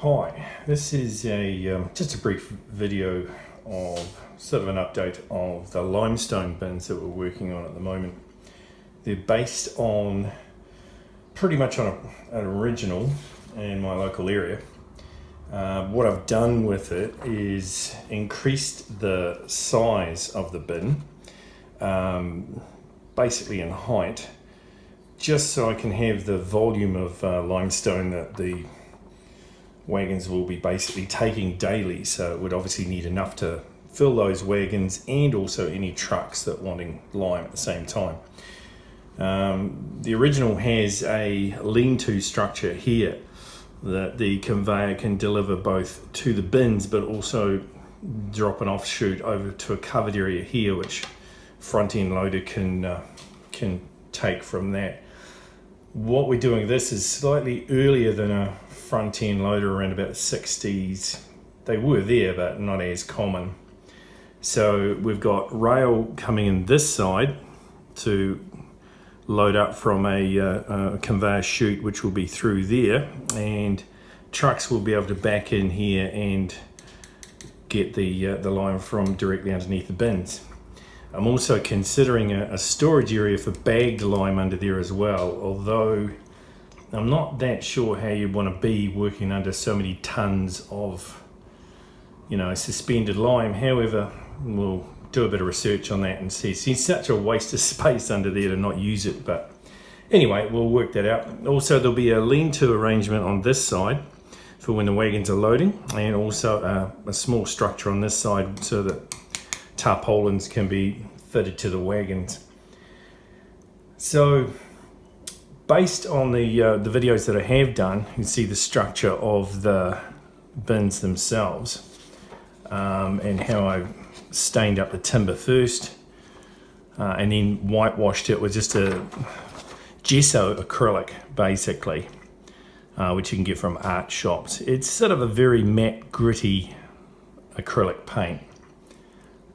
Hi, this is just a brief video of sort of an update of the limestone bins that we're working on at the moment. They're based on pretty much on an original in my local area. What I've done with it is increased the size of the bin, basically in height, just so I can have the volume of limestone that the wagons will be basically taking daily. So it would obviously need enough to fill those wagons and also any trucks that wanting lime at the same time. The original has a lean-to structure here that the conveyor can deliver both to the bins but also drop an offshoot over to a covered area here, which front end loader can take from that. What we're doing this is slightly earlier than a front end loader, around about the 60s. They were there but not as common. So we've got rail coming in this side to load up from a conveyor chute, which will be through there, and trucks will be able to back in here and get the lime from directly underneath the bins. I'm also considering a storage area for bagged lime under there as well, although I'm not that sure how you'd want to be working under so many tons of, suspended lime. However, we'll do a bit of research on that and see. It's such a waste of space under there to not use it, but anyway, we'll work that out. Also, there'll be a lean-to arrangement on this side for when the wagons are loading, and also a small structure on this side so that tarpaulins can be fitted to the wagons. So based on the videos that I have done, you can see the structure of the bins themselves, and how I stained up the timber first and then whitewashed it with just a gesso acrylic, basically, which you can get from art shops. It's sort of a very matte, gritty acrylic paint.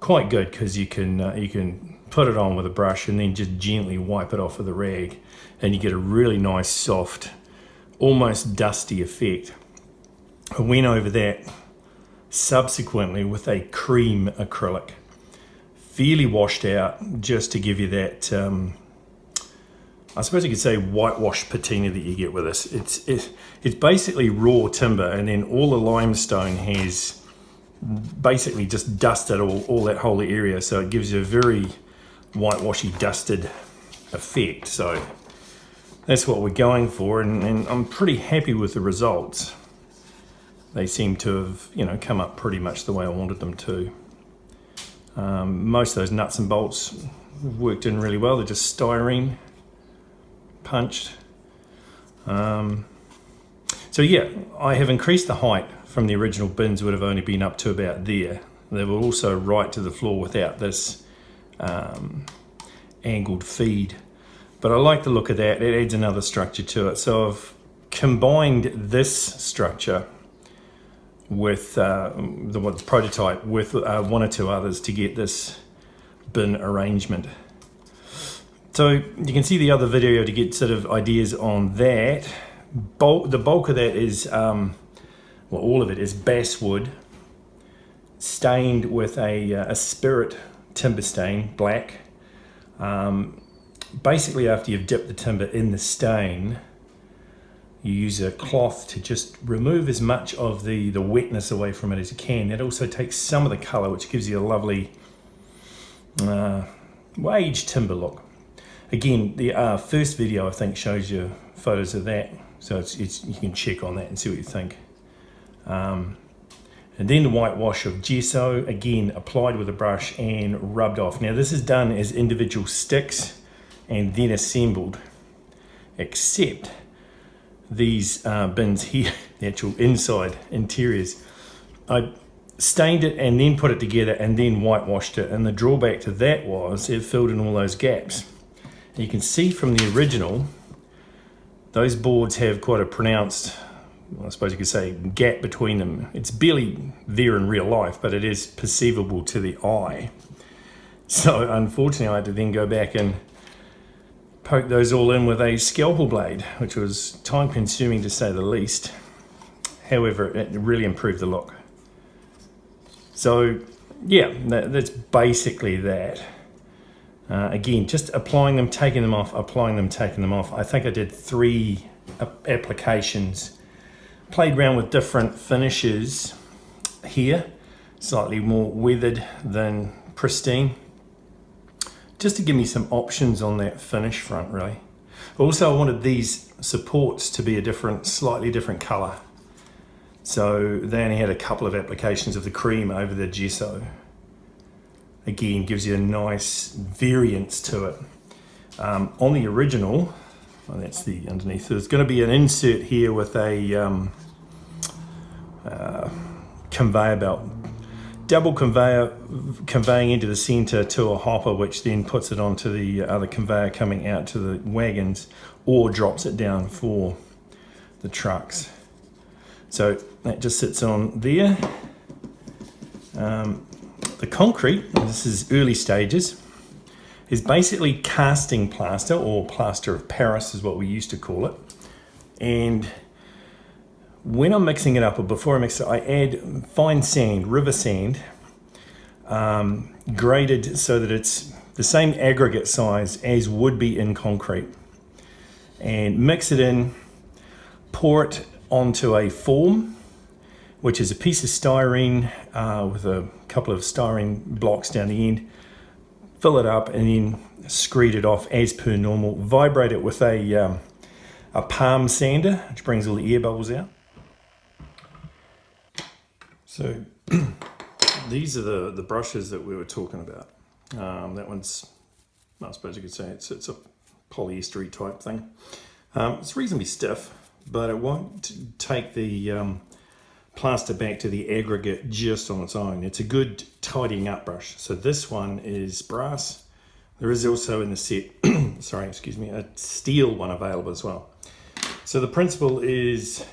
Quite good because you can put it on with a brush and then just gently wipe it off with a rag, and you get a really nice, soft, almost dusty effect. I went over that subsequently with a cream acrylic, fairly washed out, just to give you that I suppose you could say whitewash patina that you get with this. It's basically raw timber, and then all the limestone has basically just dusted all that whole area, so it gives you a very whitewashy, dusted effect. So that's what we're going for, and I'm pretty happy with the results. They seem to have come up pretty much the way I wanted them to. Most of those nuts and bolts worked in really well. They're just styrene punched. So yeah, I have increased the height from the original bins. Would have only been up to about there. They were also right to the floor without this angled feed, but I like the look of that. It adds another structure to it. So I've combined this structure with the prototype with one or two others to get this bin arrangement. So you can see the other video to get sort of ideas on that. The bulk of that is, all of it is basswood stained with a spirit timber stain, black. Basically, after you've dipped the timber in the stain, you use a cloth to just remove as much of the wetness away from it as you can. That also takes some of the color, which gives you a lovely aged timber look. Again, the first video I think shows you photos of that, so you can check on that and see what you think. And then the whitewash of gesso, again applied with a brush and rubbed off. Now this is done as individual sticks and then assembled, except these bins here, the actual inside interiors, I stained it and then put it together and then whitewashed it, and the drawback to that was it filled in all those gaps. And you can see from the original, those boards have quite a pronounced, I suppose you could say, gap between them. It's barely there in real life, but it is perceivable to the eye. So unfortunately I had to then go back and poke those all in with a scalpel blade, which was time consuming to say the least. However, it really improved the look. So yeah, that's basically that. Again, just applying them, taking them off, applying them, taking them off. I think I did 3 applications. Played around with different finishes here, slightly more weathered than pristine, just to give me some options on that finish front, really. Also, I wanted these supports to be a different, slightly different color. So they only had a couple of applications of the cream over the gesso. Again, gives you a nice variance to it. On the original, well, that's the underneath, there's going to be an insert here with a conveyor belt. Double conveyor conveying into the center to a hopper, which then puts it onto the other conveyor coming out to the wagons, or drops it down for the trucks. So that just sits on there. The concrete, this is early stages, is basically casting plaster, or plaster of Paris is what we used to call it. And when I'm mixing it up, or before I mix it, I add fine sand, river sand, graded so that it's the same aggregate size as would be in concrete. And mix it in, pour it onto a form, which is a piece of styrene with a couple of styrene blocks down the end. Fill it up and then screed it off as per normal. Vibrate it with a palm sander, which brings all the air bubbles out. So these are the brushes that we were talking about. That one's, I suppose you could say it's a polyester type thing. It's reasonably stiff, but it won't take the plaster back to the aggregate just on its own. It's a good tidying up brush. So this one is brass. There is also in the set, sorry, excuse me, a steel one available as well. So the principle is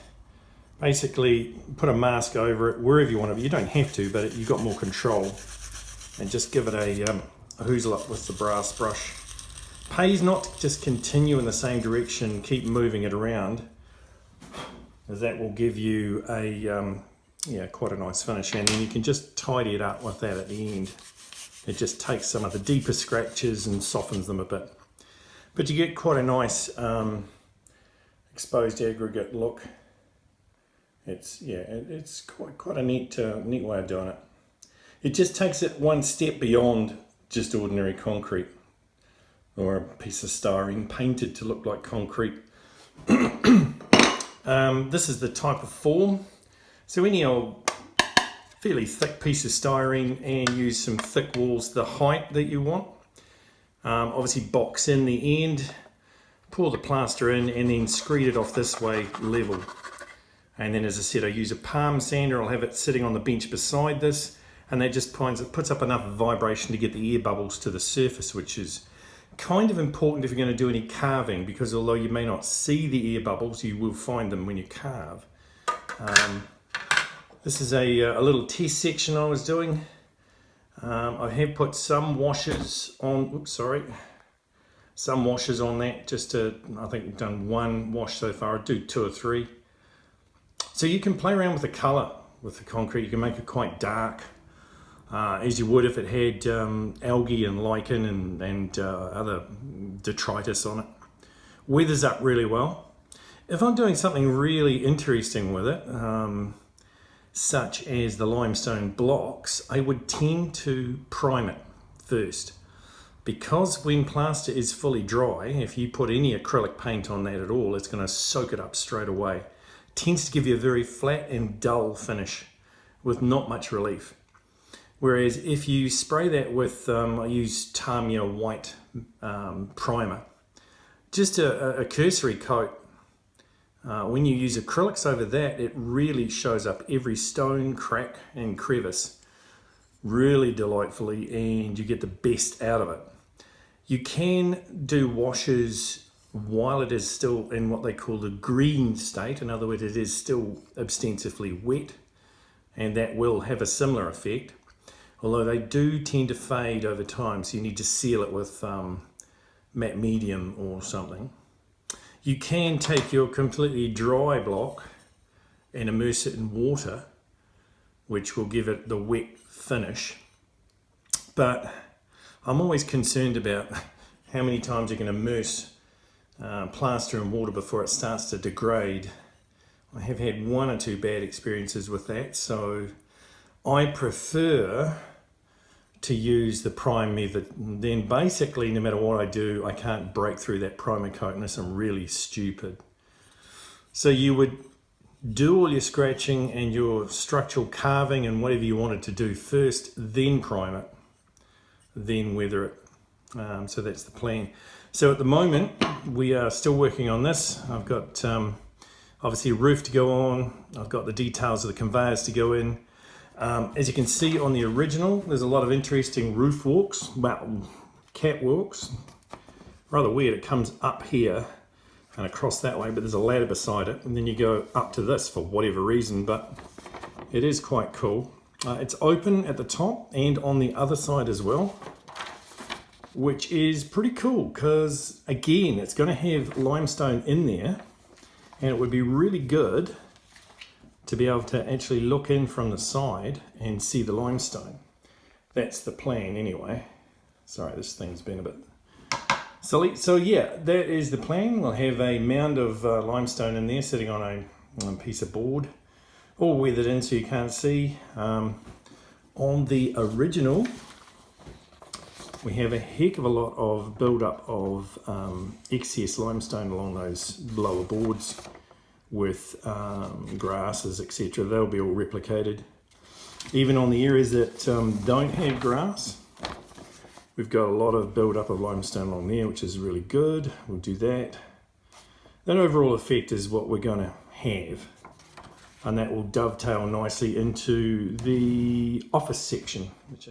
basically put a mask over it wherever you want to. You don't have to, but you've got more control. And just give it a hoozle up with the brass brush. Pays not to just continue in the same direction, keep moving it around, as that will give you a quite a nice finish. And then you can just tidy it up with that at the end. It just takes some of the deeper scratches and softens them a bit. But you get quite a nice exposed aggregate look. It's quite a neat way of doing it. It just takes it one step beyond just ordinary concrete, or a piece of styrene painted to look like concrete. This is the type of form. So any old fairly thick piece of styrene, and use some thick walls the height that you want. Obviously box in the end, pour the plaster in, and then screed it off this way level. And then, as I said, I use a palm sander. I'll have it sitting on the bench beside this, and that just puts up enough vibration to get the air bubbles to the surface, which is kind of important if you're going to do any carving, because although you may not see the air bubbles, you will find them when you carve. This is a little test section I was doing. I have put some washers on, some washers on that, just to, I think we've done one wash so far. I do 2 or 3. So you can play around with the color with the concrete. You can make it quite dark, as you would if it had algae and lichen and other detritus on it. Weathers up really well. If I'm doing something really interesting with it, such as the limestone blocks, I would tend to prime it first. Because when plaster is fully dry, if you put any acrylic paint on that at all, it's going to soak it up straight away. Tends to give you a very flat and dull finish with not much relief. Whereas if you spray that with, I use Tamiya white primer, just a cursory coat. When you use acrylics over that, it really shows up every stone, crack and crevice really delightfully, and you get the best out of it. You can do washes while it is still in what they call the green state. In other words, it is still ostensibly wet, and that will have a similar effect, although they do tend to fade over time, so you need to seal it with matte medium or something. You can take your completely dry block and immerse it in water, which will give it the wet finish. But I'm always concerned about how many times you can immerse plaster in water before it starts to degrade. I have had 1 or 2 bad experiences with that, so I prefer to use the prime method. Then basically, no matter what I do, I can't break through that primer coat unless I'm really stupid. So you would do all your scratching and your structural carving and whatever you wanted to do first, then prime it, then weather it. So that's the plan. So at the moment, we are still working on this. I've got obviously a roof to go on. I've got the details of the conveyors to go in. As you can see on the original, there's a lot of interesting roof walks, well, catwalks. Rather weird, it comes up here and across that way, but there's a ladder beside it, and then you go up to this for whatever reason, but it is quite cool. It's open at the top and on the other side as well, which is pretty cool because, again, it's going to have limestone in there, and it would be really good to be able to actually look in from the side and see the limestone. That's the plan anyway. Sorry, this thing's been a bit silly. So yeah, that is the plan. We'll have a mound of limestone in there sitting on a piece of board, all weathered in so you can't see. On the original, we have a heck of a lot of build-up of excess limestone along those lower boards with grasses, etc. They'll be all replicated. Even on the areas that don't have grass, we've got a lot of build-up of limestone along there, which is really good. We'll do that. That overall effect is what we're going to have, and that will dovetail nicely into the office section, which